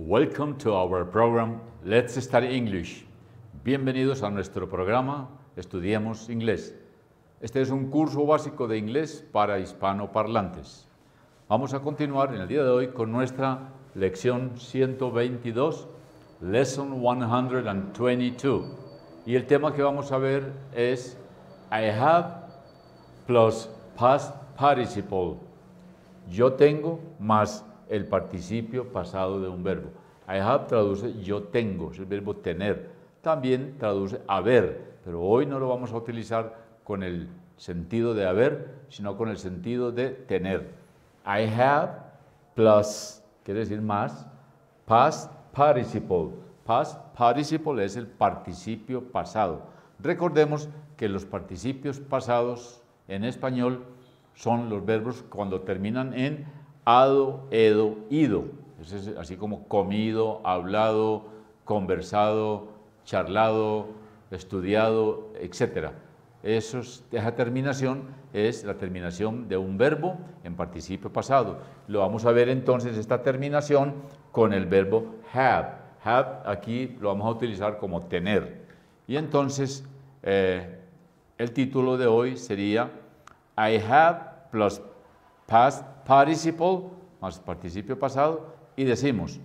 Welcome to our program Let's Study English. Bienvenidos a nuestro programa Estudiemos Inglés. Este es un curso básico de inglés para hispanoparlantes. Vamos a continuar en el día de hoy con nuestra lección 122, Lesson 122. Y el tema que vamos a ver es I have plus past participle. Yo tengo más el participio pasado de un verbo. I have traduce yo tengo, es el verbo tener. También traduce haber, pero hoy no lo vamos a utilizar con el sentido de haber, sino con el sentido de tener. I have plus, quiere decir más, past participle. Past participle es el participio pasado. Recordemos que los participios pasados en español son los verbos cuando terminan en ado, edo, ido. Es así como comido, hablado, conversado, charlado, estudiado, etc. Esa terminación es la terminación de un verbo en participio pasado. Lo vamos a ver entonces esta terminación con el verbo have. Have aquí lo vamos a utilizar como tener. Y entonces el título de hoy sería I have plus past participle más participio pasado y decimos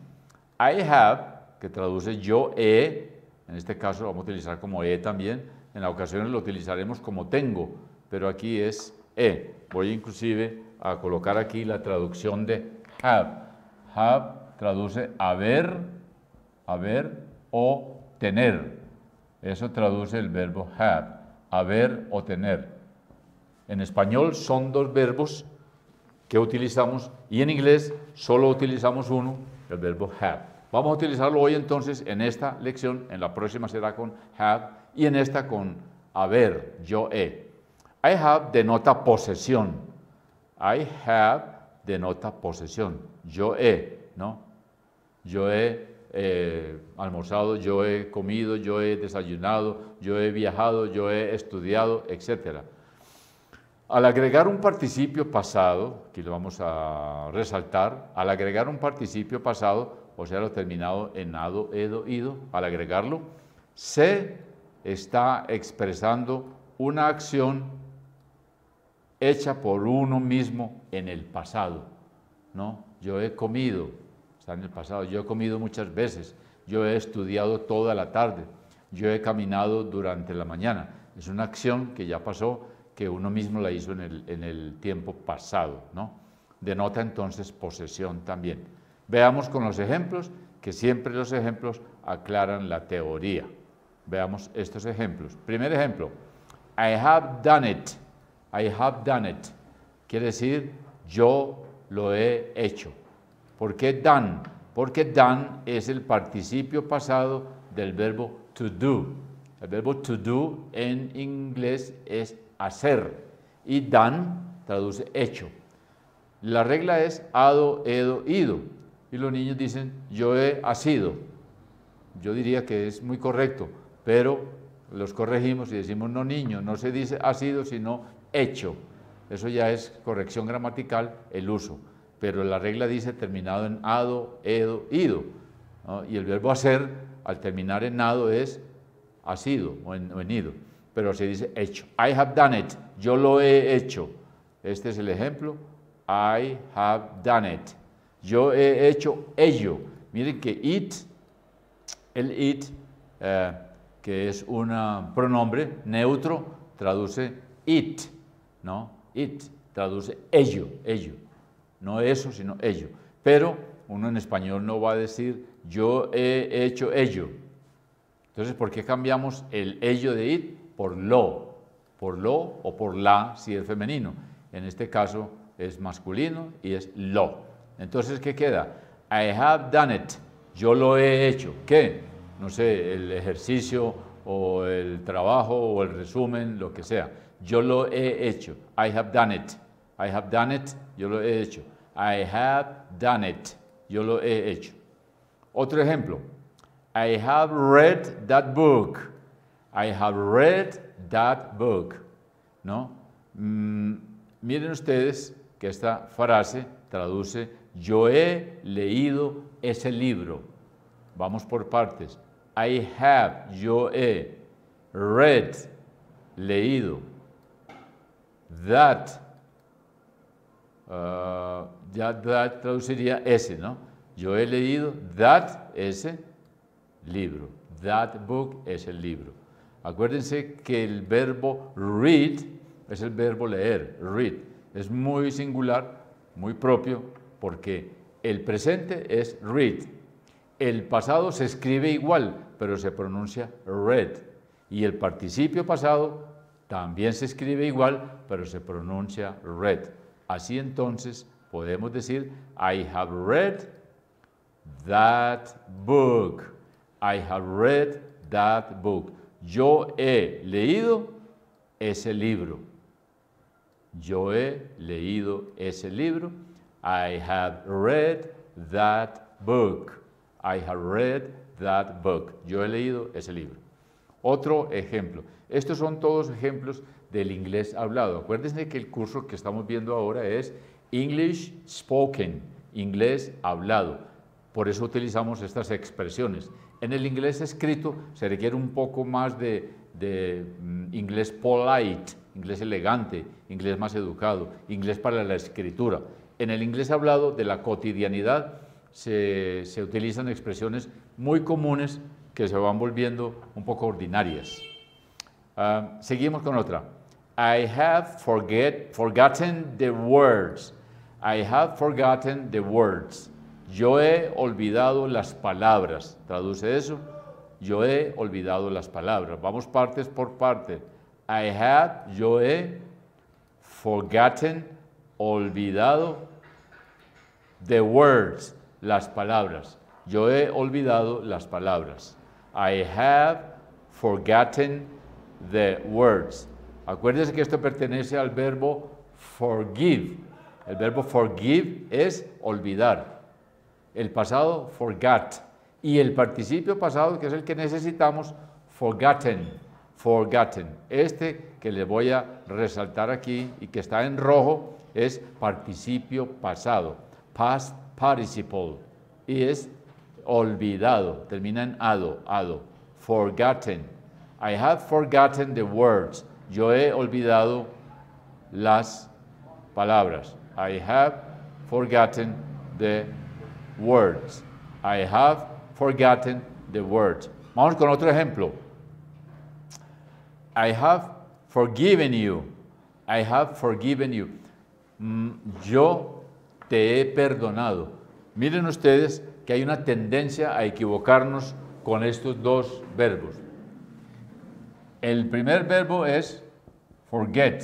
I have, que traduce yo he, en este caso lo vamos a utilizar como he también, en la ocasión lo utilizaremos como tengo, pero aquí es he. Voy inclusive a colocar aquí la traducción de have. Have traduce haber o tener. Eso traduce el verbo have, haber o tener. En español son dos verbos que utilizamos y en inglés solo utilizamos uno, el verbo have. Vamos a utilizarlo hoy entonces en esta lección, en la próxima será con have y en esta con haber, yo he. I have denota posesión. I have denota posesión. Yo he, ¿no? Yo he almorzado, yo he comido, yo he desayunado, yo he viajado, yo he estudiado, etc. Al agregar un participio pasado, aquí lo vamos a resaltar, al agregar un participio pasado, o sea, lo terminado en ado, edo, ido, al agregarlo, se está expresando una acción hecha por uno mismo en el pasado, ¿no? Yo he comido, está en el pasado, yo he comido muchas veces, yo he estudiado toda la tarde, yo he caminado durante la mañana. Es una acción que ya pasó, que uno mismo la hizo en el tiempo pasado, ¿no? Denota entonces posesión también. Veamos con los ejemplos, que siempre los ejemplos aclaran la teoría. Veamos estos ejemplos. Primer ejemplo, I have done it. I have done it. Quiere decir, yo lo he hecho. ¿Por qué done? Porque done es el participio pasado del verbo to do. El verbo to do en inglés es hacer y done traduce hecho. La regla es ado, edo, ido. Y los niños dicen yo he sido. Yo diría que es muy correcto, pero los corregimos y decimos no niño, no se dice ha sido sino hecho. Eso ya es corrección gramatical el uso, pero la regla dice terminado en ado, edo, ido, ¿no? Y el verbo hacer al terminar en ado es ha sido o en ido. Pero se dice hecho. I have done it. Yo lo he hecho. Este es el ejemplo. I have done it. Yo he hecho ello. Miren que el it, que es un pronombre neutro, traduce it, ¿no? It traduce ello. No eso, sino ello. Pero uno en español no va a decir yo he hecho ello. Entonces, ¿por qué cambiamos el ello de it por lo o por la si es femenino? En este caso es masculino y es lo. Entonces, ¿qué queda? I have done it. Yo lo he hecho. ¿Qué? No sé, el ejercicio o el trabajo o el resumen, lo que sea. Yo lo he hecho. I have done it. I have done it. Yo lo he hecho. I have done it. Yo lo he hecho. Otro ejemplo. I have read that book. I have read that book. ¿No? Miren ustedes que esta frase traduce yo he leído ese libro. Vamos por partes. I have, yo he, read, leído. That, ya that traduciría ese, ¿no? Yo he leído that, ese libro. That book es el libro. Acuérdense que el verbo read es el verbo leer, read. Es muy singular, muy propio, porque el presente es read. El pasado se escribe igual, pero se pronuncia read. Y el participio pasado también se escribe igual, pero se pronuncia read. Así entonces podemos decir, I have read that book. I have read that book. Yo he leído ese libro. Yo he leído ese libro. I have read that book. I have read that book. Yo he leído ese libro. Otro ejemplo. Estos son todos ejemplos del inglés hablado. Acuérdense que el curso que estamos viendo ahora es English Spoken, inglés hablado. Por eso utilizamos estas expresiones. En el inglés escrito se requiere un poco más de inglés polite, inglés elegante, inglés más educado, inglés para la escritura. En el inglés hablado de la cotidianidad se utilizan expresiones muy comunes que se van volviendo un poco ordinarias. Seguimos con otra. I have forgotten the words. I have forgotten the words. Yo he olvidado las palabras. ¿Traduce eso? Yo he olvidado las palabras. Vamos partes por parte. I have, yo he, forgotten, olvidado, the words, las palabras. Yo he olvidado las palabras. I have forgotten the words. Acuérdense que esto pertenece al verbo forgive. El verbo forgive es olvidar. El pasado, forgot. Y el participio pasado, que es el que necesitamos, forgotten. Forgotten. Este que les voy a resaltar aquí y que está en rojo es participio pasado. Past participle. Y es olvidado. Termina en ado. Forgotten. I have forgotten the words. Yo he olvidado las palabras. I have forgotten the words. I have forgotten the words. Vamos con otro ejemplo. I have forgiven you. I have forgiven you. Yo te he perdonado. Miren ustedes que hay una tendencia a equivocarnos con estos dos verbos. El primer verbo es forget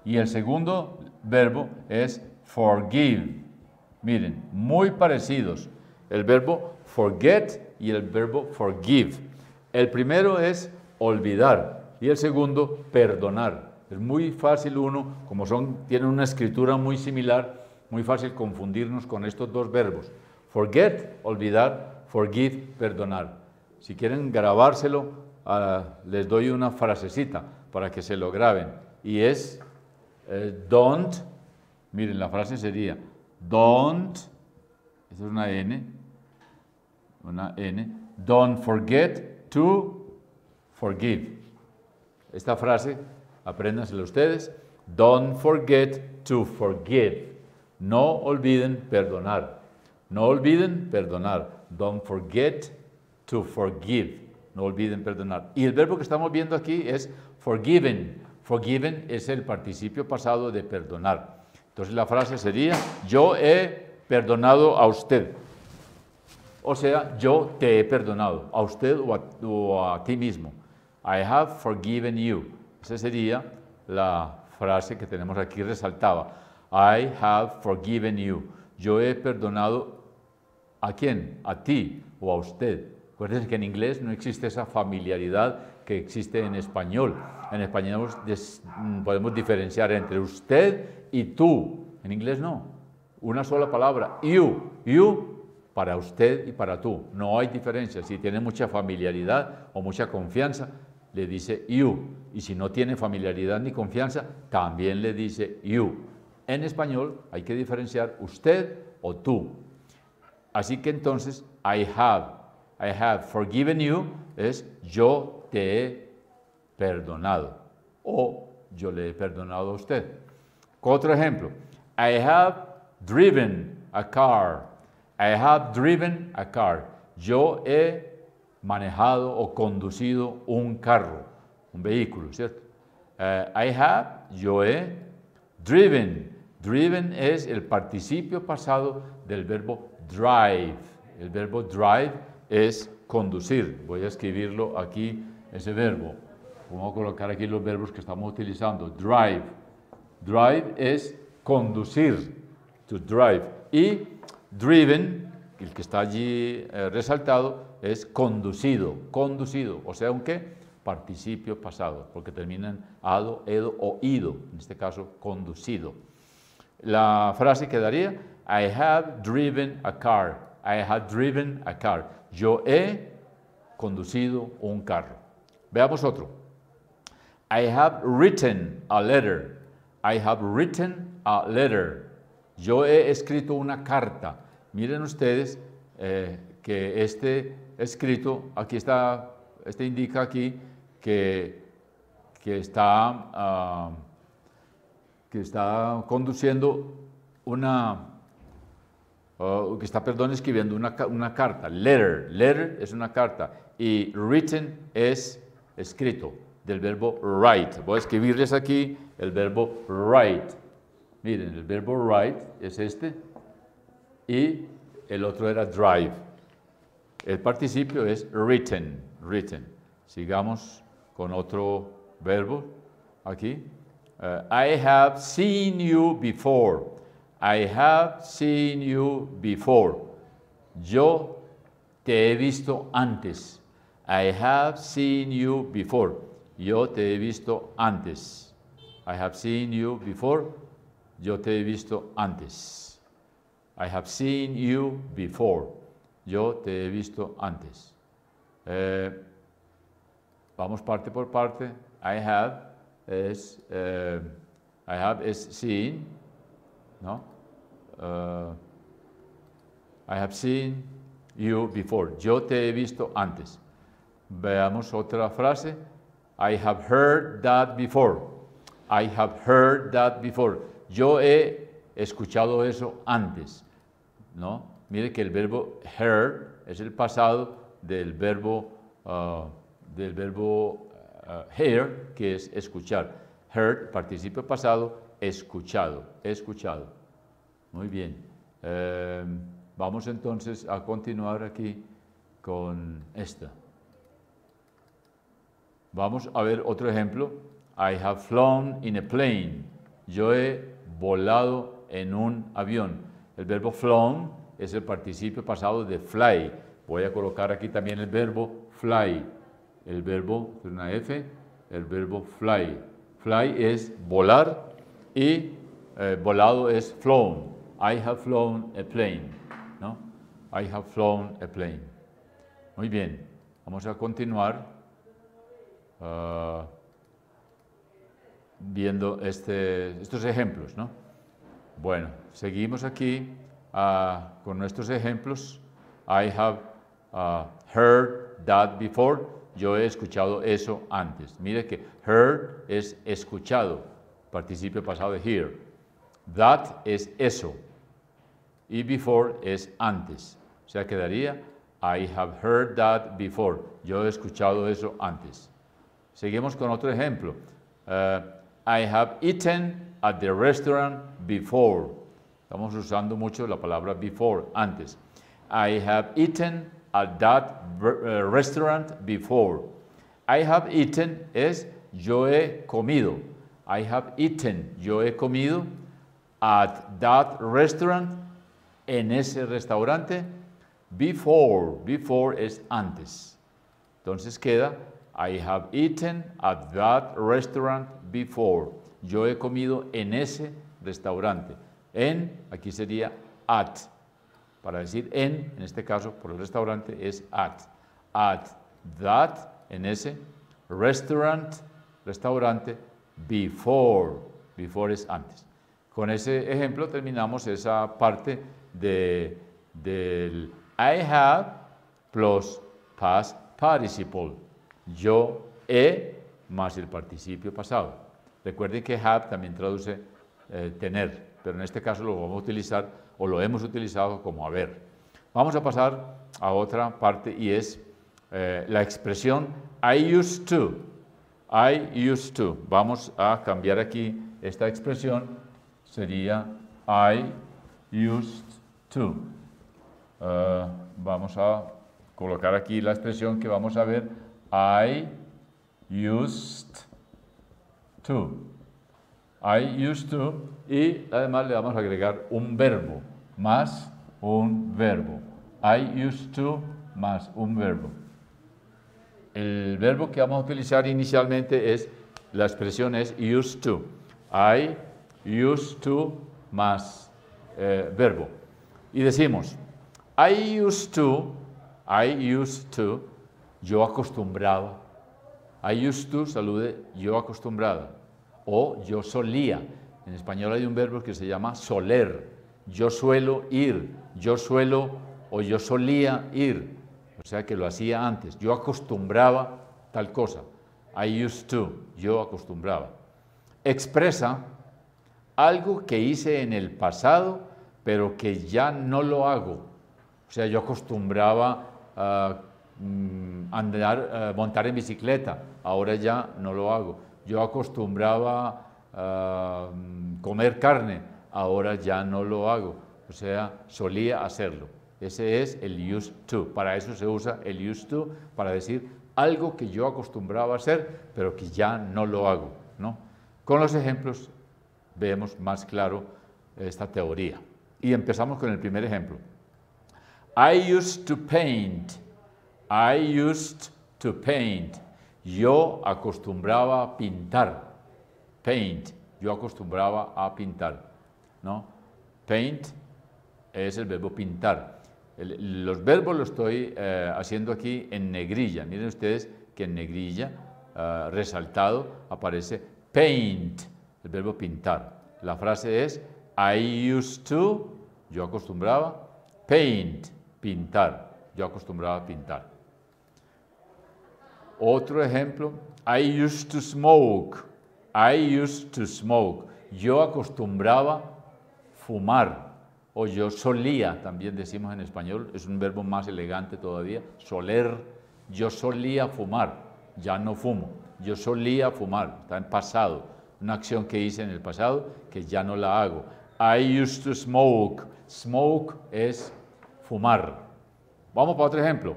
y el segundo verbo es forgive. Miren, muy parecidos. El verbo forget y el verbo forgive. El primero es olvidar y el segundo perdonar. Es muy fácil uno, como tienen una escritura muy similar, muy fácil confundirnos con estos dos verbos. Forget, olvidar, forgive, perdonar. Si quieren grabárselo, les doy una frasecita para que se lo graben. Y es, don't, miren, la frase sería, don't, esta es una N, don't forget to forgive. Esta frase, apréndansela ustedes, don't forget to forgive. No olviden perdonar. No olviden perdonar. Don't forget to forgive. No olviden perdonar. Y el verbo que estamos viendo aquí es forgiven. Forgiven es el participio pasado de perdonar. Entonces la frase sería, yo he perdonado a usted. O sea, yo te he perdonado, a usted o a ti mismo. I have forgiven you. Esa sería la frase que tenemos aquí resaltada. I have forgiven you. Yo he perdonado ¿a quién? A ti o a usted. Acuérdense que en inglés no existe esa familiaridad que existe en español. En español podemos diferenciar entre usted y tú. En inglés no. Una sola palabra, you. You para usted y para tú. No hay diferencia. Si tiene mucha familiaridad o mucha confianza, le dice you. Y si no tiene familiaridad ni confianza, también le dice you. En español hay que diferenciar usted o tú. Así que entonces I have forgiven you es yo te he perdonado o yo le he perdonado a usted. Otro ejemplo, I have driven a car. I have driven a car. Yo he manejado o conducido un carro, un vehículo, ¿cierto? I have, yo he, driven. Driven es el participio pasado del verbo drive. El verbo drive es conducir. Voy a escribirlo aquí, ese verbo. Vamos a colocar aquí los verbos que estamos utilizando. Drive. Drive es conducir. To drive. Y driven, el que está allí resaltado, es conducido. Conducido. O sea, ¿un qué? Participio pasado, porque terminan ado, edo o ido. En este caso, conducido. La frase quedaría, I have driven a car. I have driven a car. Yo he conducido un carro. Veamos otro. I have written a letter. I have written a letter. Yo he escrito una carta. Miren ustedes que este escrito, aquí está, este indica aquí que está conduciendo escribiendo una carta. Letter es una carta y written es escrito, del verbo write. Voy a escribirles aquí el verbo write. Miren, el verbo write es este y el otro era drive. El participio es written. Sigamos con otro verbo aquí. I have seen you before. I have seen you before. Yo te he visto antes. I have seen you before. Yo te he visto antes. I have seen you before. Yo te he visto antes. I have seen you before. Yo te he visto antes. Vamos parte por parte. I have es seen, ¿no? I have seen you before. Yo te he visto antes. Veamos otra frase. I have heard that before. I have heard that before. Yo he escuchado eso antes, ¿no? Mire que el verbo heard es el pasado del verbo hear, que es escuchar. Heard, participio pasado, escuchado. Muy bien. Vamos entonces a continuar aquí con esta. Vamos a ver otro ejemplo. I have flown in a plane. Yo he volado en un avión. El verbo flown es el participio pasado de fly. Voy a colocar aquí también el verbo fly. El verbo, una F, el verbo fly. Fly es volar y volado es flown. I have flown a plane, ¿no? I have flown a plane. Muy bien, vamos a continuar viendo estos ejemplos, ¿no? Bueno, seguimos aquí con nuestros ejemplos. I have heard that before. Yo he escuchado eso antes. Mire que heard es escuchado, participio pasado de hear. That es eso. Y before es antes. O sea, quedaría I have heard that before. Yo he escuchado eso antes. Seguimos con otro ejemplo. I have eaten at the restaurant before. Estamos usando mucho la palabra before, antes. I have eaten at that restaurant before. I have eaten es yo he comido. I have eaten, yo he comido at that restaurant, en ese restaurante. Before es antes. Entonces queda I have eaten at that restaurant before. Yo he comido en ese restaurante. Aquí sería at. Para decir en este caso, por el restaurante, es at. At that, en ese, restaurante, before. Before es antes. Con ese ejemplo terminamos esa parte del I have plus past participle. Yo he más el participio pasado. Recuerden que have también traduce tener, pero en este caso lo vamos a utilizar o lo hemos utilizado como haber. Vamos a pasar a otra parte y es la expresión I used to. I used to. Vamos a cambiar aquí esta expresión. Sería I used to. Vamos a colocar aquí la expresión que vamos a ver. I used to. I used to. Y además le vamos a agregar un verbo más un verbo. I used to más un verbo. El verbo que vamos a utilizar inicialmente es, la expresión es used to. I used to más verbo. Y decimos, I used to, yo acostumbraba. I used to, salude, yo acostumbrada. O yo solía. En español hay un verbo que se llama soler. Yo suelo ir, yo suelo o yo solía ir. O sea que lo hacía antes. Yo acostumbraba tal cosa. I used to, yo acostumbraba. Expresa algo que hice en el pasado, pero que ya no lo hago. O sea, yo acostumbraba montar en bicicleta, ahora ya no lo hago. Yo acostumbraba comer carne, ahora ya no lo hago. O sea, solía hacerlo. Ese es el used to. Para eso se usa el used to, para decir algo que yo acostumbraba a hacer, pero que ya no lo hago, ¿no? Con los ejemplos vemos más claro esta teoría. Y empezamos con el primer ejemplo. I used to paint. I used to paint. Yo acostumbraba a pintar. Paint. Yo acostumbraba a pintar, ¿no? Paint es el verbo pintar. Los verbos los estoy haciendo aquí en negrilla. Miren ustedes que en negrilla, resaltado, aparece paint, el verbo pintar. La frase es I used to, yo acostumbraba, paint, pintar. Yo acostumbraba a pintar. Otro ejemplo, I used to smoke. I used to smoke. Yo acostumbraba fumar. O yo solía, también decimos en español, es un verbo más elegante todavía, soler. Yo solía fumar, ya no fumo. Yo solía fumar, está en pasado. Una acción que hice en el pasado que ya no la hago. I used to smoke. Smoke es fumar. Vamos para otro ejemplo.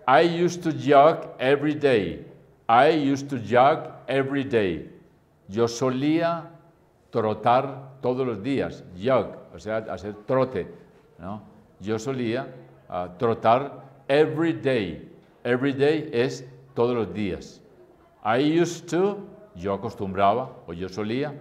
I used to jog every day. I used to jog every day. Yo solía trotar todos los días. Jog, o sea, hacer trote, ¿no? Yo solía trotar every day. Every day es todos los días. I used to, yo acostumbraba o yo solía.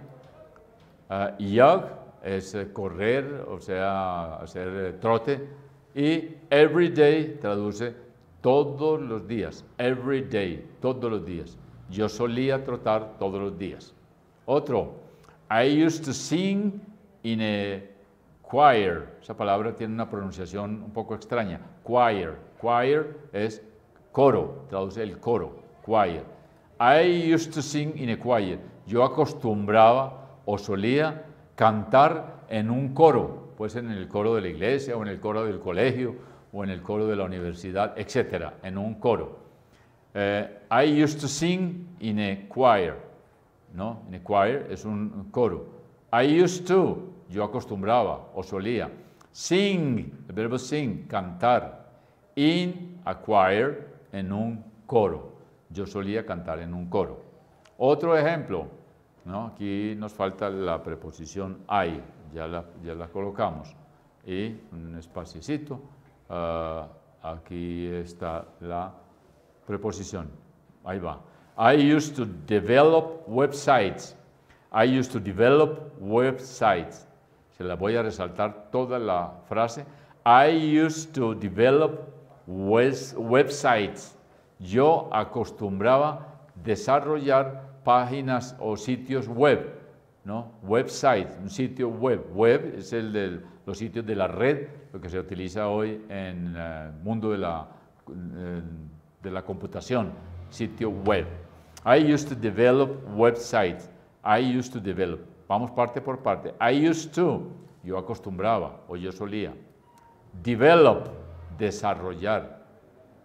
Jog es correr, o sea, hacer trote. Y every day traduce todos los días. Every day, todos los días. Yo solía trotar todos los días. Otro, I used to sing in a choir. Esa palabra tiene una pronunciación un poco extraña. Choir. Choir es coro, traduce el coro. Choir. I used to sing in a choir. Yo acostumbraba o solía cantar en un coro, pues en el coro de la iglesia o en el coro del colegio o en el coro de la universidad, etcétera, en un coro. I used to sing in a choir, ¿no? In a choir es un coro. I used to, yo acostumbraba o solía. Sing, el verbo sing, cantar. In a choir, en un coro. Yo solía cantar en un coro. Otro ejemplo, ¿no? Aquí nos falta la preposición I, ya la colocamos. Y un espaciecito, aquí está la preposición. Ahí va. I used to develop websites. I used to develop websites. Se la voy a resaltar toda la frase. I used to develop websites. Yo acostumbraba desarrollar páginas o sitios web. ¿no? Website, un sitio web. Web es el de los sitios de la red, lo que se utiliza hoy en el mundo de la computación, sitio web. I used to develop websites. I used to develop. Vamos parte por parte. I used to, yo acostumbraba o yo solía. Develop, desarrollar.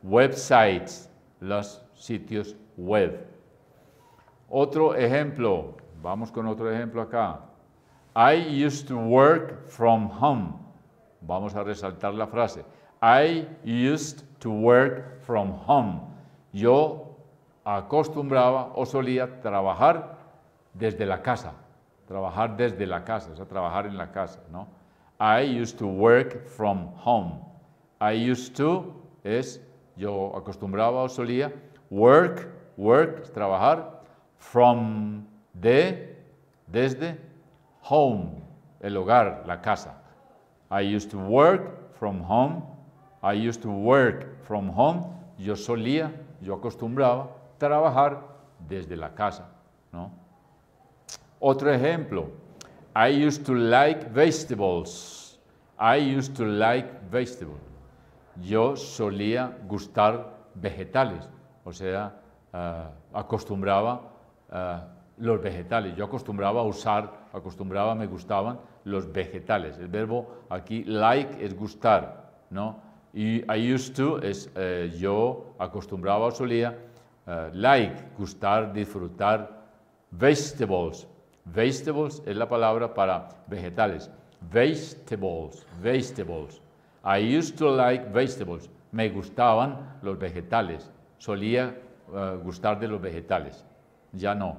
Websites, los sitios web. Otro ejemplo, vamos con otro ejemplo acá. I used to work from home. Vamos a resaltar la frase. I used to work from home. Yo acostumbraba o solía trabajar desde la casa. Trabajar desde la casa, o sea, trabajar en la casa, ¿no? I used to work from home. I used to es, yo acostumbraba o solía, work, trabajar, from, desde, home, el hogar, la casa. I used to work from home. I used to work from home. Yo solía, yo acostumbraba trabajar desde la casa, ¿no? Otro ejemplo. I used to like vegetables. I used to like vegetables. Yo solía gustar vegetales, o sea, acostumbraba los vegetales. Yo acostumbraba a usar, me gustaban los vegetales. El verbo aquí like es gustar, ¿no? Y I used to es yo acostumbraba o solía like, gustar, disfrutar. Vegetables. Vegetables es la palabra para vegetales. Vegetables. I used to like vegetables. Me gustaban los vegetales. Solía gustar de los vegetales. Ya no.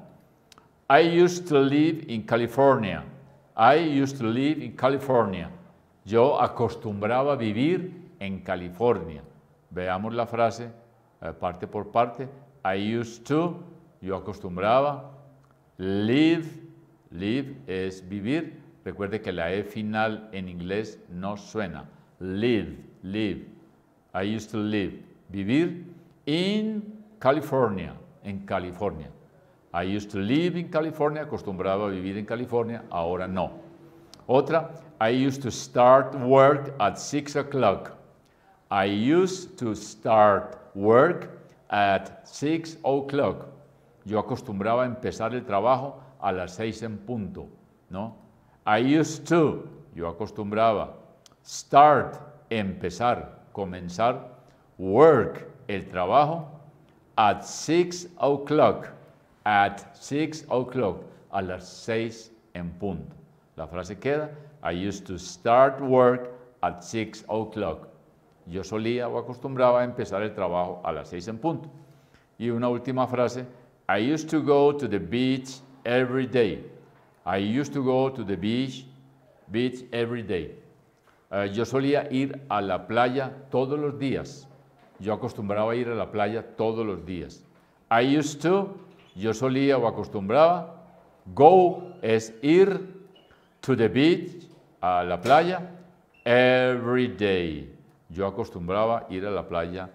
I used to live in California. I used to live in California. Yo acostumbraba a vivir en California. Veamos la frase parte por parte. I used to, yo acostumbraba. Live es vivir. Recuerde que la E final en inglés no suena. Live. I used to live. Vivir in California. En California. I used to live in California. Acostumbraba a vivir en California. Ahora no. Otra. I used to start work at 6 o'clock. I used to start work at 6 o'clock. Yo acostumbraba a empezar el trabajo a las 6 en punto, ¿no? I used to, yo acostumbraba. Start, empezar, comenzar. Work, el trabajo. At 6 o'clock. At 6 o'clock. A las 6 en punto. La frase queda. I used to start work at 6 o'clock. Yo solía o acostumbraba a empezar el trabajo a las 6 en punto. Y una última frase. I used to go to the beach every day. I used to go to the beach every day. Yo solía ir a la playa todos los días. Yo acostumbraba a ir a la playa todos los días. I used to, yo solía o acostumbraba. Go es ir. To the beach, a la playa. Every day. Yo acostumbraba ir a la playa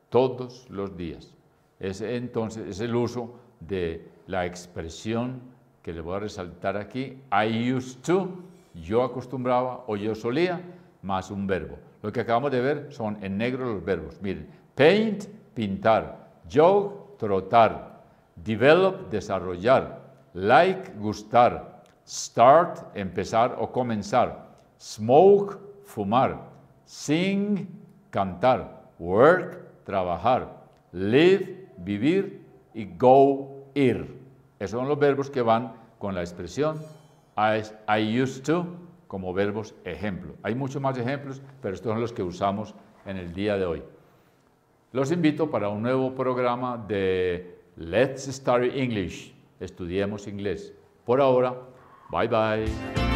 todos los días. Ese entonces es el uso de la expresión que le voy a resaltar aquí. I used to, yo acostumbraba o yo solía, más un verbo. Lo que acabamos de ver son en negro los verbos. Miren, paint, pintar. Jog, trotar. Develop, desarrollar. Like, gustar. Start, empezar o comenzar. Smoke, fumar. Sing, cantar. Work, trabajar. Live, vivir. Y go, ir. Esos son los verbos que van con la expresión I used to como verbos ejemplo. Hay muchos más ejemplos, pero estos son los que usamos en el día de hoy. Los invito para un nuevo programa de Let's Study English. Estudiemos inglés. Por ahora, bye bye.